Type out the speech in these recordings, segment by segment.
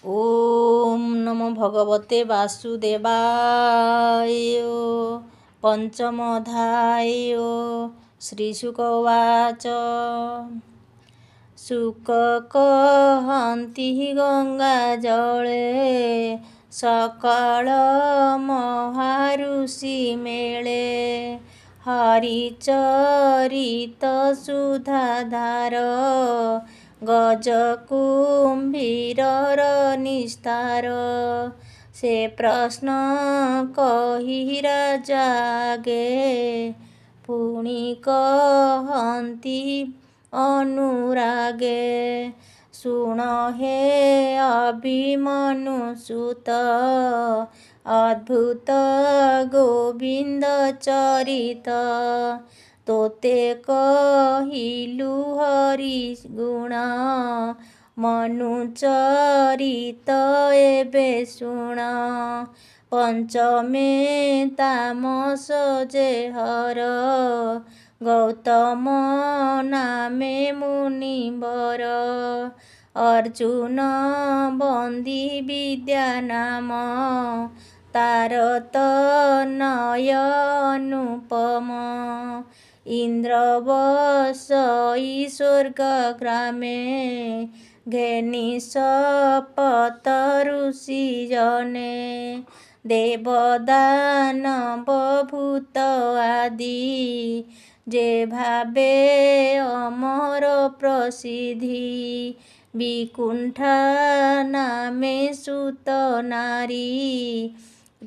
ओम नमो भगवते वासुदेवाय। पंचमोऽध्याय। श्रीशुक उवाच। शुक कहन्ति गङ्गाजळे सकाळ महाऋषि मेळे हरिचरित सुधाधार गजकुम्भीरर निस्तार से प्रश्न कहि राजागे पुଣି कहन्ति अनुरागे शुण हे अभिमनुसुत अद्भुत गोविंद चरित तोते कहिलु हरि गुण मनुचरित एबे शुण पंचमे तामस जे हर गौतम नामे मुनिवर अर्जुन बंदी विद्या नाम तार तनय अनुपम इंद्र बसई स्वर्ग ग्रामे घेनी शपथ ऋषि जने देवदानव भूत आदि जे भावे अमर प्रसिद्धि विकुंठा नामे सुत नारी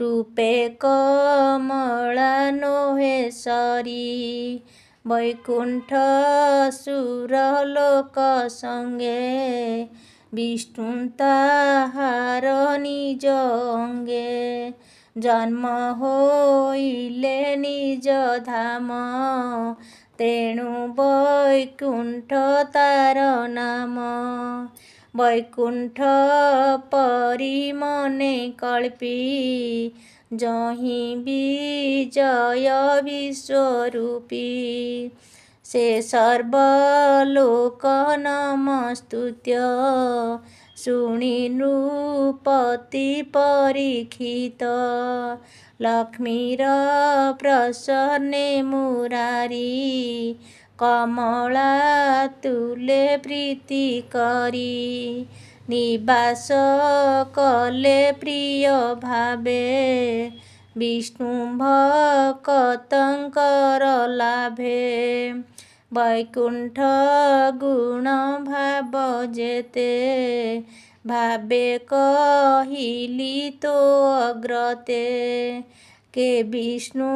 रूपे कमला नोहेश्वरी वैकुंठ सुरलोक संगे विष्णु ताहार निज अंगे जन्म होइले निज धाम तेणु वैकुंठ तार नाम वैकुंठ परि मने कल्पी जहि विजय विश्वरूपी से सर्वलोक नमस्तुत्य शुणि नृपति परीक्षित लक्ष्मीर प्रसन्ने मुरारी कमला तुले प्रीति करी निवास कले प्रिय भावे विष्णु भक्तंकर लाभे वैकुंठ गुण भाव जेते भावे कहिली तो अग्रते के विष्णु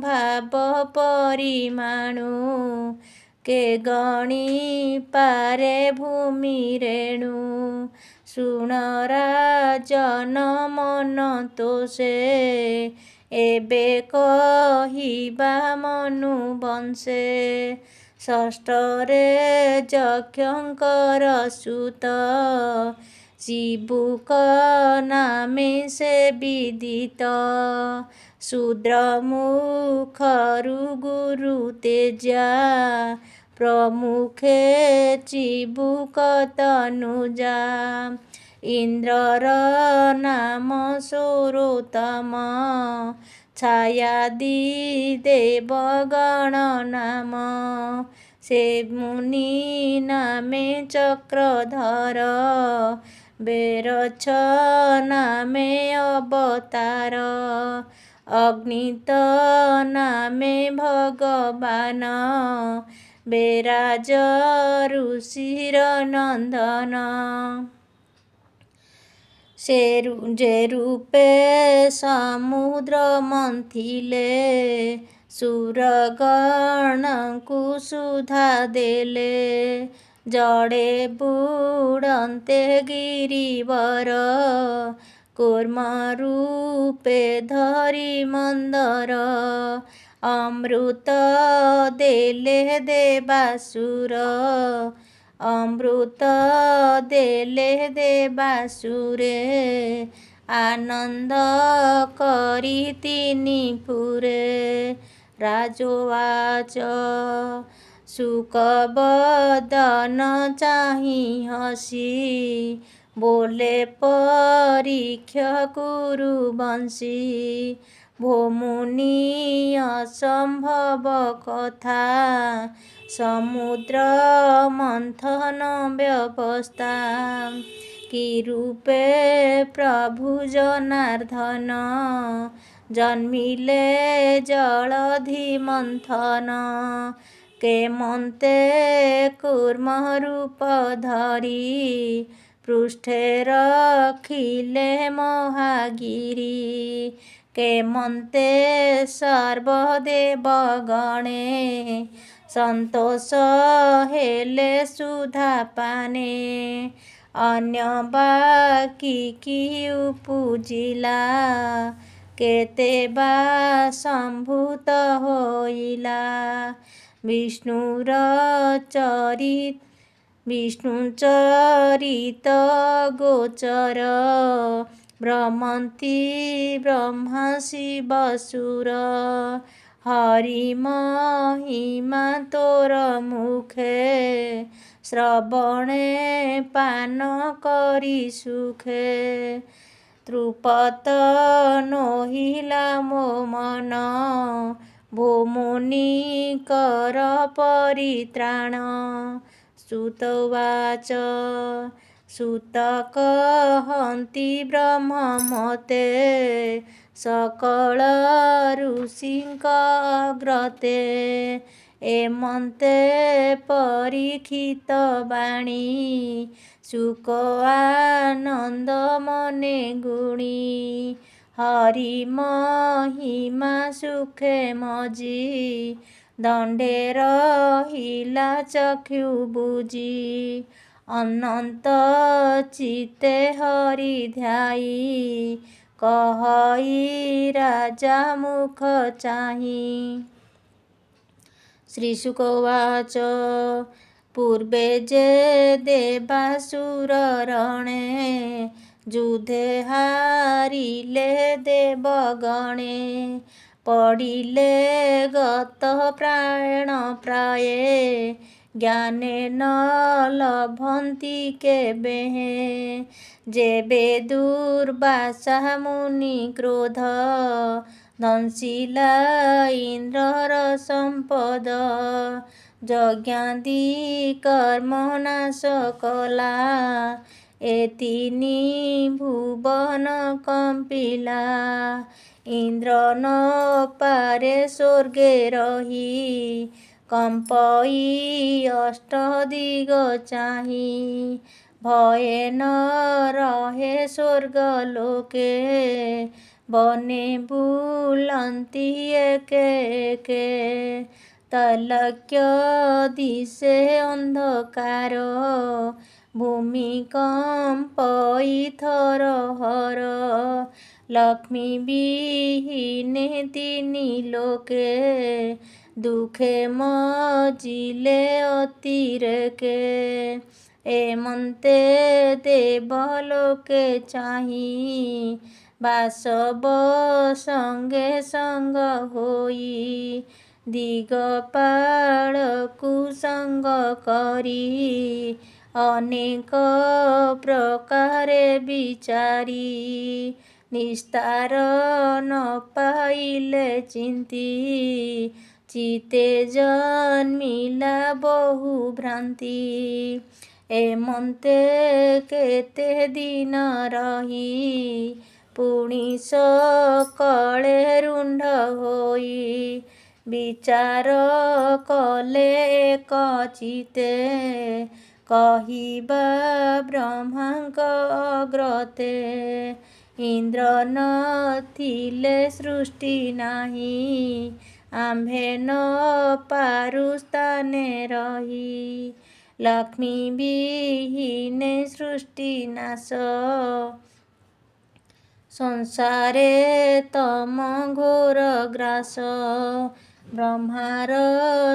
भाव परिमाणु के गणी पारे भूमि रेणु शुण राजन मन तोषे एबे कहिबा मनु वंशे षष्ठरे यक्षंकर सुत शिबुक नामे से विदित शूद्र मुखरु गुरु तेजा प्रमुखे चिबुक तनुजा इंद्रर नाम सौरोतम छायादि देवगण नाम से मुनि नामे चक्रधर बेरछ नामे अवतार अग्नित नामे भगवान बेराज ऋषिर नंदन जे रूपे समुद्र मंथिले सुरगणଙ୍କୁ सुधा देले जड़े बुड़न्ते गिरिवर कूर्म रूपे धरी मंदर अमृत देले देवासुर अमृत देले देवासुरे आनंद करी तिनि पुरे राजोवाच सुकबदन चाहि हसी बोले परीक्ष कुरुवंशी भोमुनि असम्भव कथा समुद्र मंथन व्यवस्था कि रूपे प्रभु जनार्दन जन्मिले जलधि मंथन केमन्ते कूर्म रूप धरी पृष्ठे रखिले महागिरी केमन्ते सर्वदेवगणे संतोष हेले सुधा पाने अन्य बाकी की पूजिला केते बा संभूत होइला विष्णुर चरित गोचर भ्रमन्ति ब्रह्मा शिवसुर हरि महिमा तोर मुखे श्रवणे पान करी सुखे तृपत नहिला मो मन भोमुनि कर परित्राण सुतवाच सुत कहन्ति ब्रह्म मते सकल ऋषिंक अग्रते एमन्ते परीक्षित बाणी सुख आनंद मने गुणी हरि महिमा सुखे मजी दंडे रहिला चक्षु बुझी अनंत चिते हरि ध्याई कहई राजा मुख चाही श्रीशुकवाच पूर्वे जे देवासुर रणे युद्धे हारिले देवगणे पड़िले गत प्राण प्राये ज्ञाने न लभन्ति केबेहे जेबे दुर्वासा मुनि क्रोध दंशिला इंद्रर संपद यज्ञादि कर्म नाश कला एतिनी भुवन कंपिला इंद्र न पारे स्वर्गे रही कंपई अष्ट दिग चाही भये न रहे स्वर्ग लोके बने बुलंती एके एके तलक्य दिशे अंधकार भूमिकंपई थर हर लक्ष्मी विहीने तिनी लोके दुखे मजिले अतिरेके एमन्ते देवलोके चाही बासव संगे संग होई दिगपाल कुसंग करी अनेक प्रकारे विचारी निस्तार न पाइले चिंती चिते जन्मिला बहु भ्रांति एमन्ते केते दिन रही पुणी सकळे रुंढ होई विचार कले एक चिते कहिबा ब्रह्मांक अग्रते इंद्र नथिले सृष्टि नाही आम्भे न पारु स्थाने रही लक्ष्मी विहीने सृष्टि नाश संसारे तम घोर ग्रास ब्रह्मार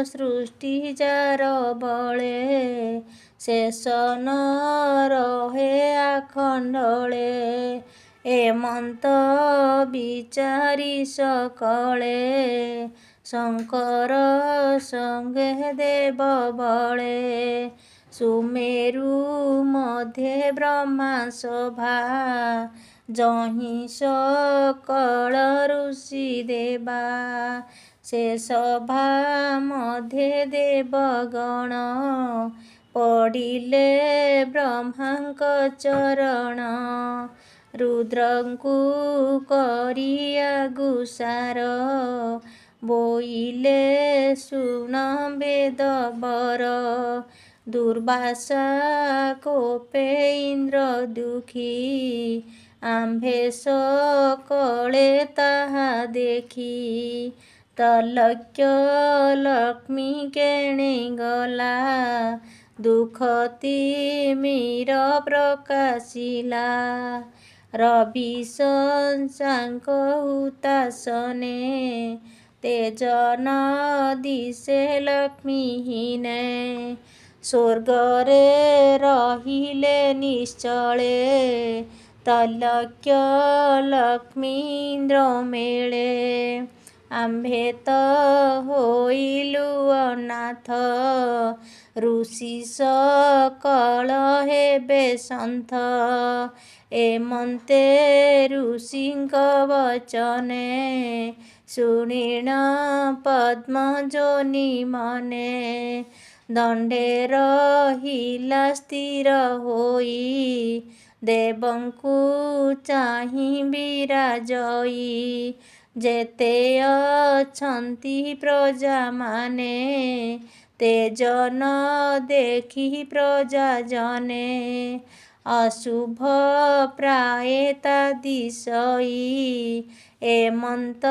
सृष्टि जार बळे शेष न रहे आखंडळे एमंत विचारी सकळे शंकर संगे देव बळे सुमेरु मध्ये ब्रह्मा सभा जहि सकल ऋषि देवा से सभा मध्ये देवगण पढ़िले ब्रह्मांक चरण रुद्रंकु करिया गुसार बोइले सुन वेद बर दुर्वासा कोपे इंद्र दुखी आम्भे सकले ताहा देखी तलक्य लक्ष्मी केणे गला दुख तिमिर प्रकाशिला रवि शशांक हुतासने तेजन दिशे लक्ष्मीहीने स्वर्गरे रहिले निश्चले तलक्य लक्ष्मी इंद्र मेले आम्भे त होइलु अनाथ ऋषि सकल हेबे सन्थ एमन्ते ऋषिंक वचने शुणिण पद्मजोनि मने दण्डे रहिला स्थिर होई देवंकु चाहि विराजई जेते अछन्ति प्रजा माने तेजन देखि प्रजा जने अशुभ प्रायता दिशई एमन्त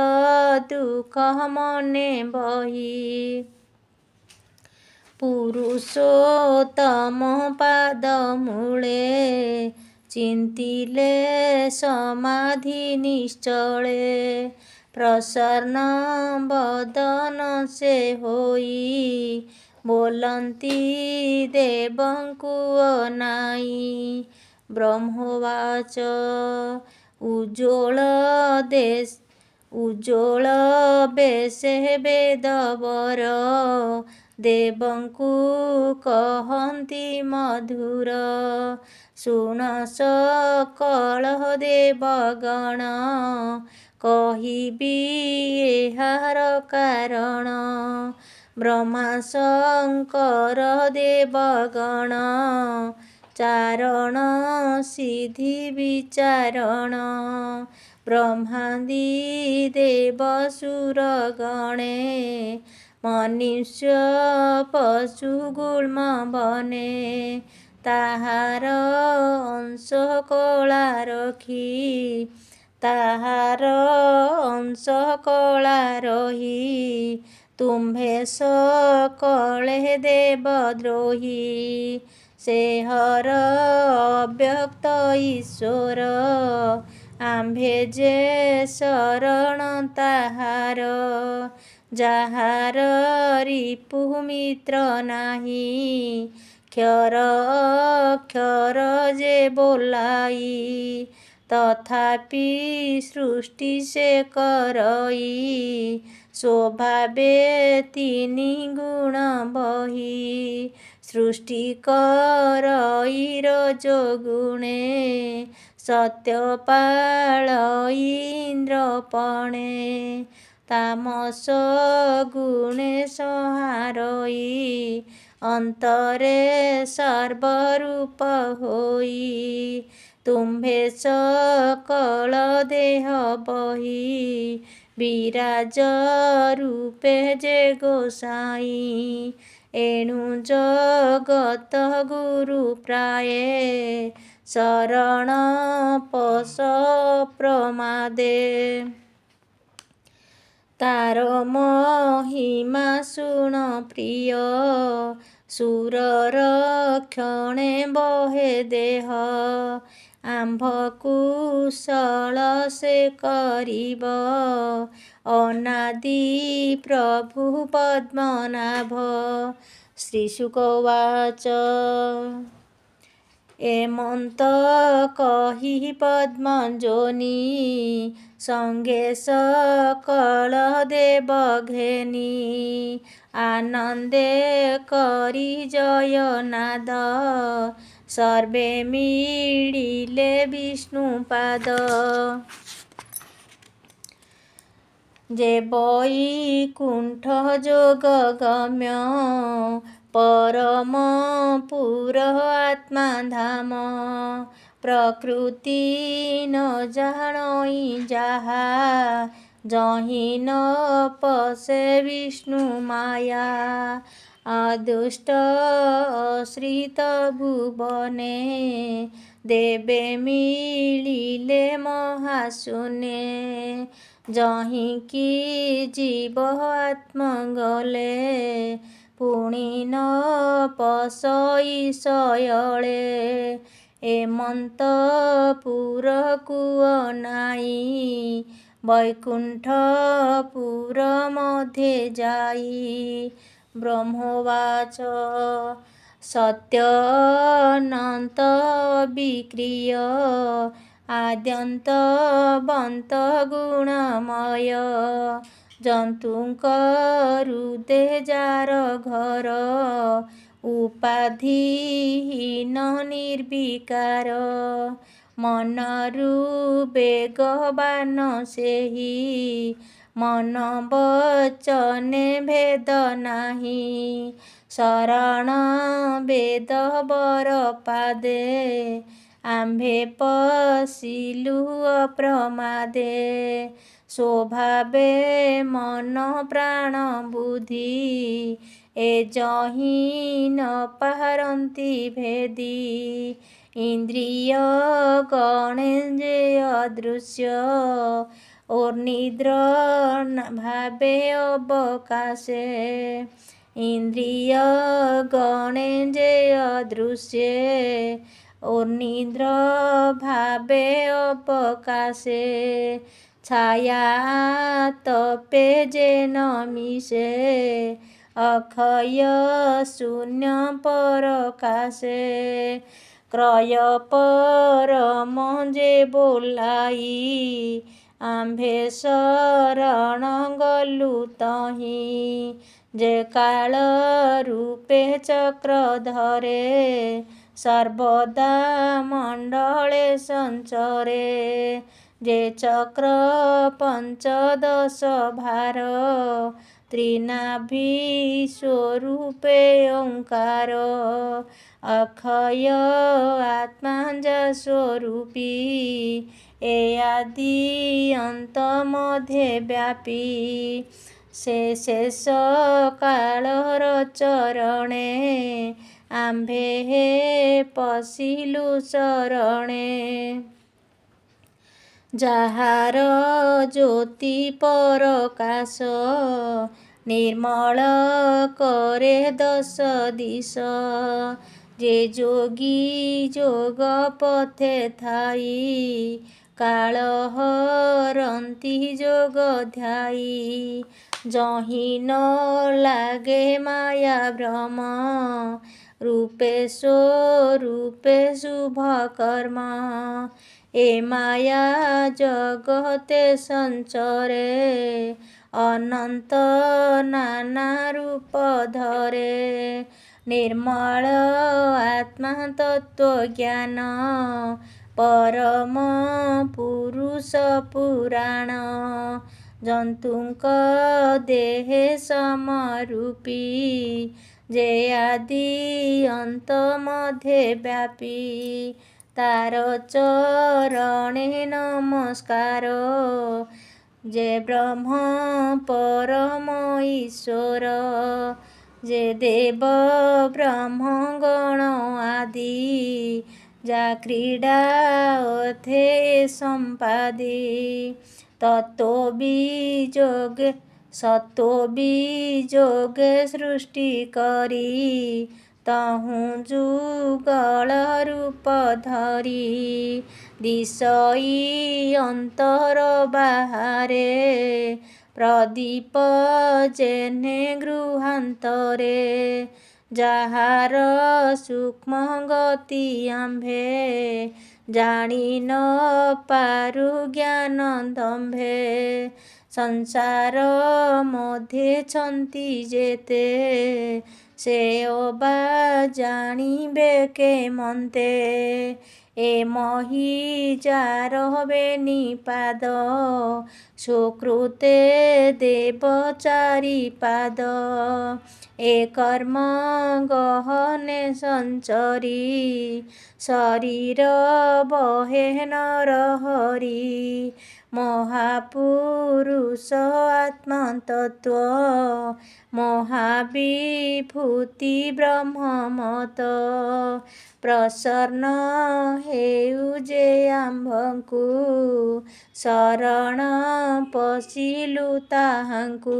दुख मने बही पुरुषोत्तम पाद मूले चिंतिले समाधि निश्चले प्रसन्न बदन से होई बोलंती देवंकु अनाई ब्रह्मवाच उज्ज्वल बेसे वेदवर देवंकु कहन्ति मधुर शुण सकल देवगण कहिबी एहार कारण ब्रह्मा शंकर देवगण चारण सिद्धि विचारण ब्रह्मादि देवसुर गणे मनुष्य पशु गुल्म बने ताहार अंश कला रखी ताहार अंश कला रही तुम्भे सकले देवद्रोही सेहर अव्यक्त ईश्वर आम्भे जे शरण ताहार जाहार रिपु मित्र नाही क्षर अक्षर जे बोलाई तथापि सृष्टि से करई स्वभावे तिनि गुण बही सृष्टि करई रजोगुणे सत्यपालई इंद्रपणे तामस गुणे संहारई अंतरे सर्वरूप होई तुम्भे सकल देह बही विराज रूपे जे गोसाई एणु जगत गुरु प्राये शरण पश प्रमादे तार महिमा शुण प्रिय सुरर क्षणे बहे देह आम्भ कुशल से करिब अनादि प्रभु पद्मनाभ श्रीशुक उवाच ଏମନ୍ତ କହି ପଦ୍ମଜୋନି ସଙ୍ଗେ ସକଳ ଦେବ ଘେନି ଆନନ୍ଦେ କରି ଜୟନାଦ ସର୍ବେ ମିଳିଲେ ବିଷ୍ଣୁପାଦ। ଯେ ବୈକୁଣ୍ଠ ଯୋଗ ଗମ୍ୟ ପରମ ପୁର ଆତ୍ମା ଧାମ ପ୍ରକୃତି ନ ଜାଣଇ ଯାହା ଯହିଁ ନ ପଶେ ବିଷ୍ଣୁ ମାୟା ଆଦୁଷ୍ଟ ଅଶ୍ରିତ ଭୁବନେ ଦେବେ ମିଳିଲେ ମହାଶୂନ୍ୟେ ଯହିଁକି ଜୀବ ଆତ୍ମ ଗଲେ ପୁଣି ନ ପଶଇ ଶୟଳେ ଏମନ୍ତ ପୁରକୁ ଅନାଇ ବୈକୁଣ୍ଠ ପୁର ମଧ୍ୟେ ଯାଇ ବ୍ରହ୍ମବାଚ ସତ୍ୟ ଅନନ୍ତ ବିକ୍ରିୟ ଆଦ୍ୟନ୍ତ ବନ୍ତ ଗୁଣମୟ ଜନ୍ତୁଙ୍କ ହୃଦେ ଯାର ଘର ଉପାଧିହୀନ ନିର୍ବିକାର ମନରୁ ବେଗବାନ ସେହି ମନ ବଚନେ ଭେଦ ନାହିଁ ଶରଣ ବେଦ ବର ପାଦେ ଆମ୍ଭେ ପଶିଲୁ ଅପ୍ରମାଦେ ସ୍ୱଭାବେ ମନ ପ୍ରାଣ ବୁଦ୍ଧି ଏ ଯହିଁ ନ ପାରନ୍ତି ଭେଦି ଇନ୍ଦ୍ରିୟ ଗଣେ ଯେ ଅଦୃଶ୍ୟ ଓର୍ନିଦ୍ର ଭାବେ ଅବକାଶେ ଇନ୍ଦ୍ରିୟ ଗଣେ ଯେ ଅଦୃଶ୍ୟେ ଓର୍ନିଦ୍ର ଭାବେ ଅବକାଶେ ଛାୟା ତପେ ଯେ ନ ମିଶେ ଅକ୍ଷୟ ଶୂନ୍ୟ ପରକାଶେ କ୍ରୟ ପରମ ଯେ ବୋଲାଇ ଆମ୍ଭେ ଶରଣ ଗଲୁ ତହିଁ ଯେ କାଳ ରୂପେ ଚକ୍ରଧରେ ସର୍ବଦା ମଣ୍ଡଳେ ସଞ୍ଚରେ ଯେ ଚକ୍ର ପଞ୍ଚଦଶ ଭାର ତ୍ରିନାଭି ସ୍ୱରୂପେ ଓଙ୍କାର ଅକ୍ଷୟ ଆତ୍ମା ଯା ସ୍ୱରୂପୀ ଏ ଆଦି ଅନ୍ତ ମଧ୍ୟେ ବ୍ୟାପୀ ସେ ଶେଷ କାଳର ଚରଣେ ଆମ୍ଭେ ହେ ପଶିଲୁ ଶରଣେ ଯାହାର ଜ୍ୟୋତି ପରକାଶ ନିର୍ମଳ କରେ ଦଶ ଦିଶ ଯେ ଯୋଗୀ ଯୋଗ ପଥେ ଥାଇ କାଳ ହରନ୍ତି ଯୋଗ ଧ୍ୟାଇ ଯହିଁ ନ ଲାଗେ ମାୟା ଭ୍ରମ ରୂପେ ସ୍ୱରୂପେ ଶୁଭ କର୍ମ ଏ ମାୟା ଜଗତେ ସଞ୍ଚରେ ଅନନ୍ତ ନାନା ରୂପ ଧରେ ନିର୍ମଳ ଆତ୍ମା ତତ୍ତ୍ୱଜ୍ଞାନ ପରମ ପୁରୁଷ ପୁରାଣ ଜନ୍ତୁଙ୍କ ଦେହେ ସମରୂପୀ ଯେ ଆଦି ଅନ୍ତ ମଧ୍ୟେ ବ୍ୟାପୀ ତାର ଚରଣେ ନମସ୍କାର ଯେ ବ୍ରହ୍ମ ପରମ ଈଶ୍ୱର ଯେ ଦେବ ବ୍ରହ୍ମ ଗଣ ଆଦି ଯା କ୍ରୀଡ଼ା ଅଥେ ସମ୍ପାଦି ତତ୍ତ୍ୱ ବିଯୋଗେ ସତ୍ତ୍ୱ ବିଯୋଗେ ସୃଷ୍ଟି କରି ତହୁଁ ଯୁଗଳ ରୂପ ଧରି ଦିଶଇ ଅନ୍ତର ବାହାରେ ପ୍ରଦୀପ ଯେହ୍ନେ ଗୃହାନ୍ତରେ ଯାହାର ସୂକ୍ଷ୍ମ ଗତି ଆମ୍ଭେ ଜାଣି ନ ପାରୁ ଜ୍ଞାନ ଦମ୍ଭେ। ସଂସାର ମଧ୍ୟେଛନ୍ତି ଯେତେ ସେ ଅବା ଜାଣିବେ କେମନ୍ତେ। ଏ ମହି ଯାର ବେନି ପାଦ ସୁକୃତେ ଦେବ ଚାରିପାଦ। ଏ କର୍ମ ଗହନେ ସଞ୍ଚରି ଶରୀର ବହେ ନରହରି। ମହାପୁରୁଷ ଆତ୍ମତତ୍ତ୍ୱ ମହାବିଭୂତି ବ୍ରହ୍ମମତ। ପ୍ରସନ୍ନ ହେଉ ଯେ ଆମ୍ଭଙ୍କୁ ଶରଣ ପଶିଲୁ ତାହାଙ୍କୁ।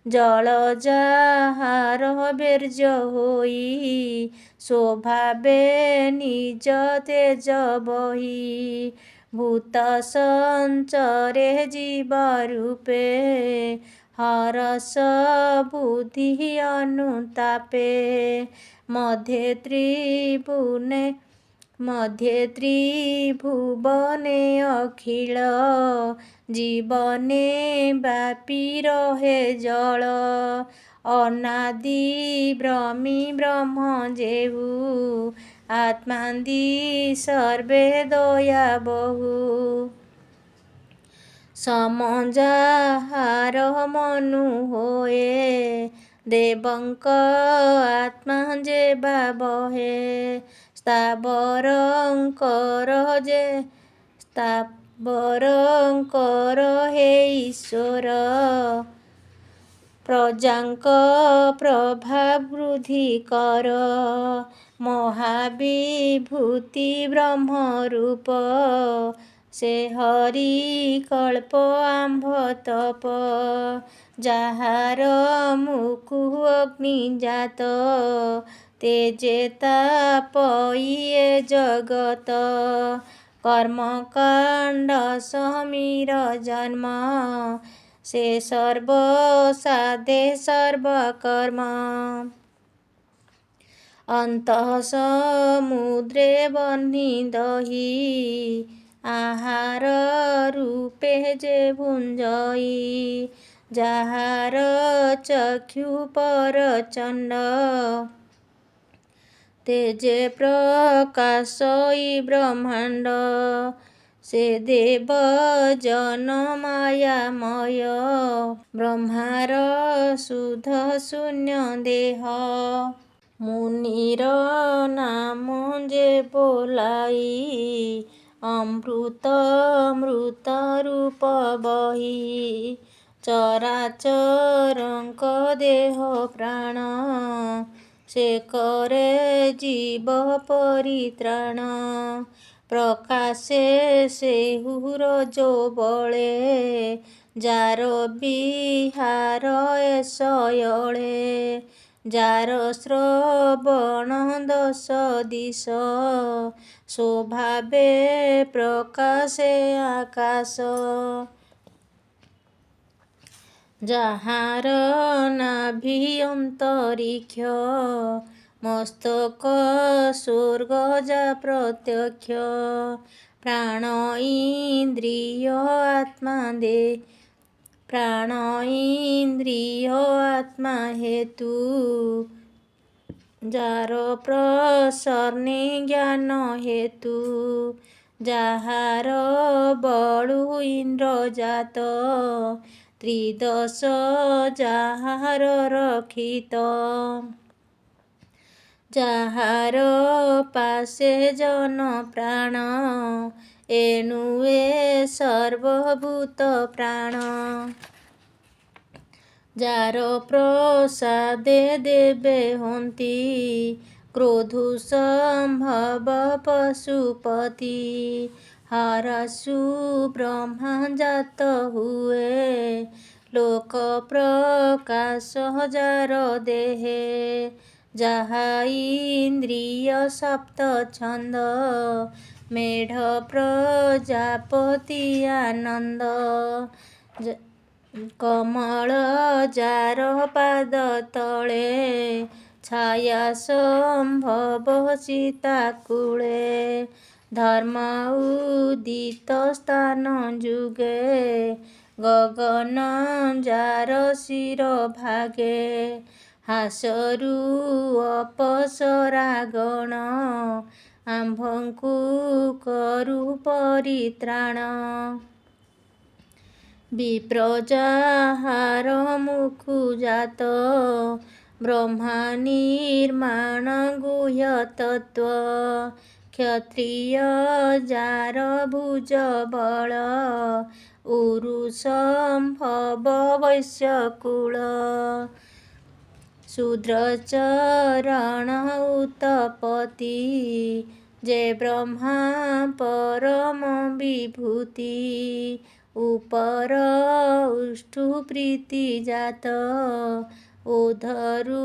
ଜଳ ଯାହାର ବୀର୍ଯ୍ୟ ହୋଇ ସ୍ୱଭାବେ ନିଜ ତେଜ ବହି। ଭୂତ ସଞ୍ଚରେ ଜୀବ ରୂପେ ହରଷ ବୁଦ୍ଧି ଅନୁତାପେ। ମଧ୍ୟେ ତ୍ରିଭୁବନେ ଅଖିଳ ଜୀବନେ ବ୍ୟାପୀ ରହେ ଜଳ। ଅନାଦି ବ୍ରହ୍ମୀ ବ୍ରହ୍ମ ଯେହୁ ଆତ୍ମାଦି ସର୍ବେ ଦୟା ବହୁ। ସମ ଯାହାର ମନୁ ହୋଏ ଦେବଙ୍କ ଆତ୍ମା ଯେ ବା ବହେ। ସ୍ଥାବରଙ୍କର ହେ ଈଶ୍ୱର ପ୍ରଜାଙ୍କ ପ୍ରଭା ବୃଦ୍ଧି କର। ମହାବିଭୂତି ବ୍ରହ୍ମରୂପ ସେ ହରି କଳ୍ପ ଆମ୍ଭ ତପ। ଯାହାର ମୁକୁ ଅଗ୍ନି ଜାତ ତେଜେ ତାପ ଇଏ ଜଗତ। କର୍ମକାଣ୍ଡ ସମୀର ଜନ୍ମ ସେ ସର୍ବ ସାଧେ ସର୍ବକର୍ମ। ଅନ୍ତଃ ସମୁଦ୍ରେ ବହ୍ନି ଦହି ଆହାର ରୂପେ ଯେ ଭୁଞ୍ଜଇ। ଯାହାର ଚକ୍ଷୁ ପରଚଣ୍ଡ ତେଜେ ପ୍ରକାଶଇ ବ୍ରହ୍ମାଣ୍ଡ। ସେ ଦେବ ଜନ ମାୟାମୟ ବ୍ରହ୍ମାର ଶୁଦ୍ଧ ଶୂନ୍ୟ ଦେହ। ମୁନିର ନାମ ଯେ ବୋଲାଇ ଅମୃତ ରୂପ ବହି। ଚରାଚରଙ୍କ ଦେହ ପ୍ରାଣ ସେ କରେ ଜୀବ ପରିତ୍ରାଣ। ପ୍ରକାଶେ ସେହୁ ରଜୋ ବଳେ ଯାର ବିହାର ଏସୟଳେ। ଯାର ଶ୍ରବଣ ଦଶ ଦିଶ ସ୍ୱଭାବେ ପ୍ରକାଶେ ଆକାଶ। ଯାହାର ନାଭି ଅନ୍ତରିକ୍ଷ ମସ୍ତକ ସ୍ୱର୍ଗ ଯା ପ୍ରତ୍ୟକ୍ଷ। ପ୍ରାଣ ଇନ୍ଦ୍ରିୟ ଆତ୍ମା ହେତୁ ଯାର ପ୍ରସନ୍ନେ ଜ୍ଞାନ ହେତୁ। ଯାହାର ବଳୁ ଇନ୍ଦ୍ର ଜାତ ତ୍ରିଦଶ ଯାହାର ରକ୍ଷିତ। ଯାହାର ପାଶେ ଜନ ପ୍ରାଣ ଏଣୁ ଏ ସର୍ବଭୂତ ପ୍ରାଣ। ଯାର ପ୍ରସାଦେ ଦେବେ ହନ୍ତି କ୍ରୋଧୁ ସମ୍ଭବ ପଶୁପତି। ହରଷୁ ବ୍ରହ୍ମା ଜାତ ହୁଏ ଲୋକ ପ୍ରକାଶ ଯାର ଦେହେ। ଯାହା ଇନ୍ଦ୍ରିୟ ସପ୍ତ ଛନ୍ଦ ମେଢ଼ ପ୍ରଜାପତି ଆନନ୍ଦ। କମଳ ଯାର ପାଦ ତଳେ छाया सम्भव चिताकूले धर्म उदित स्थान जुगे गगन जार शिर भागे हासरू अपसरा गण आम्भଙ୍କୁ करू परित्राण विप्र जाहार मुखु जात ब्रह्मा निर्माण गुह्य तत्व क्षत्रिय जार भुज बल उरु सम्भव वैश्य कुल शूद्र चरण उत्पत्ति जे ब्रह्मा परम विभूति उपर उष्ठु प्रीति जात अधरु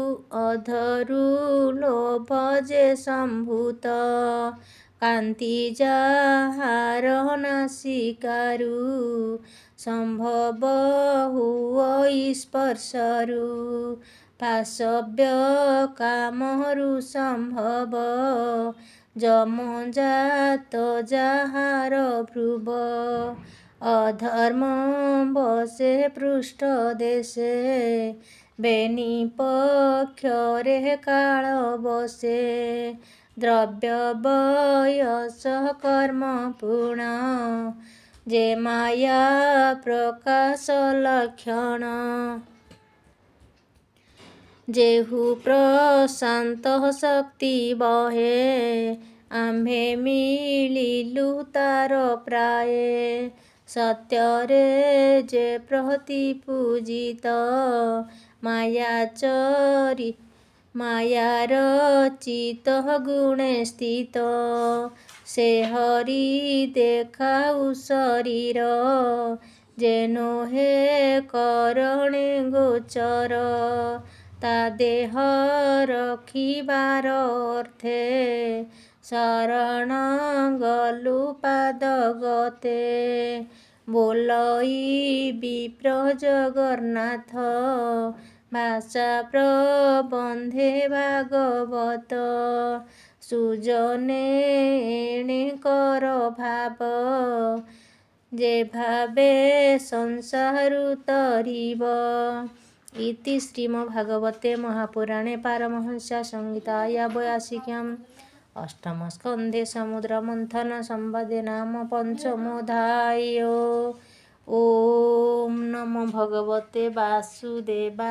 लोभ जे सम्भूत कांति जाहार नासिकारु सम्भव हुओ स्पर्शरु पाशव्य कामरु सम्भव जम जात जाहार भ्रुव अधर्म बसे पृष्ठ देशे बेनी पक्षरे काल बसे द्रव्य वयस कर्म पूर्ण जे माया प्रकाश लक्षण जेहु प्रशांत शक्ति बहे आम्भे मिलिलु तार प्राय सत्यरे जे प्रति पूजित मायार चित गुणे स्थित से हरि देखाऊ शरीर जेनो हे करणे गोचर ता देह रखिबार अर्थे शरण गलु पाद गते बोलई विप्र जगन्नाथ भाषा प्रबंधे भागवत सुजने एणे कर भाव जे भावे संसारु तरिब इति श्रीमद्भागवते महापुराणे पारमहंस्या संहिताया 82 अष्टमस्कन्धे समुद्रमन्थन संवादे नाम पंचमोऽध्याय। ओम नमो भगवते वासुदेवाय।